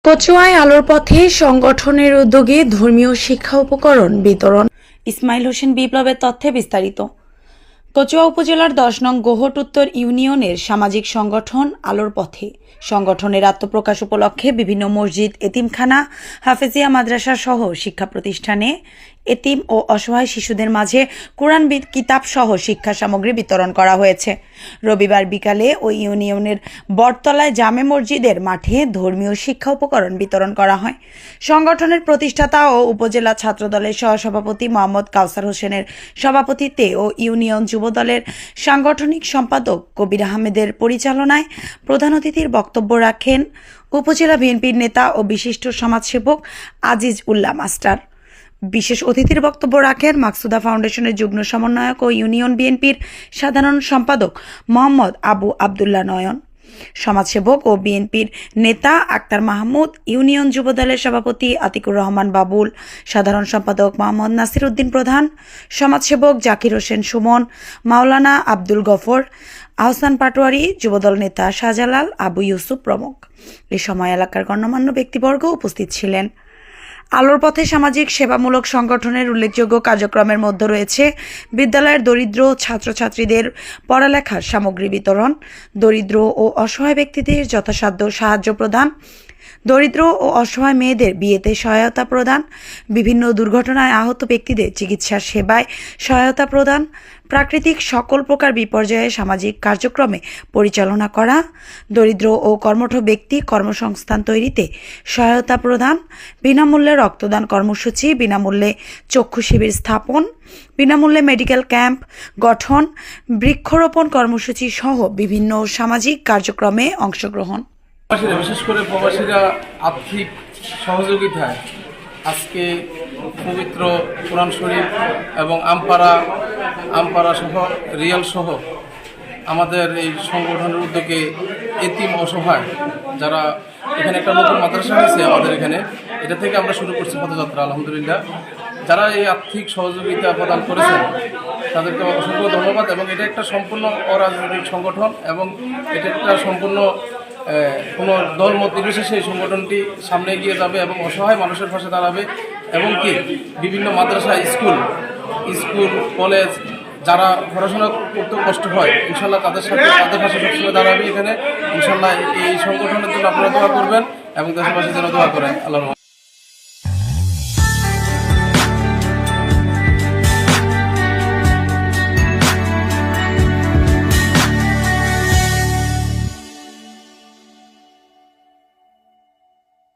কচুয়ায় আলোর পথে সংগঠনের উদ্যোগে ধর্মীয় শিক্ষা উপকরণ বিতরণ। ইসমাইল হোসেন বিপ্লবের তথ্যে বিস্তারিত। কচুয়া উপজেলার 10 নং গোহট উত্তর ইউনিয়নের সামাজিক সংগঠন আলোর পথে সংগঠনের আত্মপ্রকাশ উপলক্ষে বিভিন্ন মসজিদ, এতিমখানা, হাফেজিয়া মাদ্রাসা সহ শিক্ষা প্রতিষ্ঠানে এতিম ও অসহায় শিশুদের মাঝে কোরআন কিতাব সহ শিক্ষা সামগ্রী বিতরণ করা হয়েছে। রবিবার বিকালে ওই ইউনিয়নের বটতলায় জামে মসজিদের মাঠে ধর্মীয় শিক্ষা উপকরণ বিতরণ করা হয়। সংগঠনের প্রতিষ্ঠাতা ও উপজেলা ছাত্রদলের সহসভাপতি মোহাম্মদ কাউসার হোসেনের সভাপতিত্বে ও ইউনিয়ন যুবদলের সাংগঠনিক সম্পাদক কবির আহমেদের পরিচালনায় প্রধান অতিথির বক্তব্য রাখেন উপজেলা বিএনপির নেতা ও বিশিষ্ট সমাজসেবক আজিজ উল্লাহ মাস্টার। বিশেষ অতিথির বক্তব্য রাখেন মাকসুদা ফাউন্ডেশনের যুগ্ম সমন্বয়ক ও ইউনিয়ন বিএনপির সাধারণ সম্পাদক মোহাম্মদ আবু আবদুল্লাহ নয়ন, সমাজসেবক ও বিএনপির নেতা আক্তার মাহমুদ, ইউনিয়ন যুবদলের সভাপতি আতিকুর রহমান বাবুল, সাধারণ সম্পাদক মোহাম্মদ নাসির উদ্দিন প্রধান, সমাজসেবক জাকির হোসেন সুমন, মাওলানা আব্দুল গফর, আহসান পাটোয়ারি, যুবদল নেতা শাহজালাল, আবু ইউসুফ প্রমুখ। এ সময় এলাকার গণ্যমান্য ব্যক্তিবর্গ উপস্থিত ছিলেন। আলোর পথে সামাজিক সেবামূলক সংগঠনের উল্লেখযোগ্য কার্যক্রমের মধ্যে রয়েছে বিদ্যালয়ের দরিদ্র ছাত্রছাত্রীদের পড়ালেখার সামগ্রী বিতরণ, দরিদ্র ও অসহায় ব্যক্তিদের যথাসাধ্য সাহায্য প্রদান, দরিদ্র ও অসহায় মেয়েদের বিয়েতে সহায়তা প্রদান, বিভিন্ন দুর্ঘটনায় আহত ব্যক্তিদের চিকিৎসা সেবায় সহায়তা প্রদান, প্রাকৃতিক সকল প্রকার বিপর্যয়ে সামাজিক কার্যক্রমে পরিচালনা করা, দরিদ্র ও কর্মঠ ব্যক্তি কর্মসংস্থান তৈরিতে সহায়তা প্রদান, বিনামূল্যে রক্তদান কর্মসূচি, বিনামূল্যে চক্ষু শিবির স্থাপন, বিনামূল্যে মেডিকেল ক্যাম্প গঠন, বৃক্ষরোপণ কর্মসূচি সহ বিভিন্ন সামাজিক কার্যক্রমে অংশগ্রহণ। বিশেষ করে প্রবাসীরা আর্থিক সহযোগিতায় আজকে পবিত্র কোরআন শরীফ এবং আমপাড়া সহ রিয়াল সহ আমাদের এই সংগঠনের উদ্যোগে এতিম অসহায় যারা এখানে একটা নতুন মাদ্রাসা হয়েছে আমাদের এখানে, এটা থেকে আমরা শুরু করছি পদযাত্রা। আলহামদুলিল্লাহ, যারা এই আর্থিক সহযোগিতা প্রদান করেছেন তাদেরকে অসংখ্য ধন্যবাদ। এবং এটা একটা সম্পূর্ণ অরাজনৈতিক সংগঠন এবং এটা একটা সম্পূর্ণ কোনো দলমত নির্বিশেষে এই সংগঠনটি সামনে এগিয়ে যাবে এবং অসহায় মানুষের পাশে দাঁড়াবে। এবং কি বিভিন্ন মাদ্রাসা, স্কুল কলেজ যারা পড়াশোনা করতে কষ্ট হয়, ইনশাল্লাহ তাদের পাশে সবসময় দাঁড়াবে এখানে। ইনশাল্লাহ এই সংগঠনের জন্য আপনারা দোয়া করবেন এবং দেশবাসীর জন্য দোয়া করেন। আল্লাহ।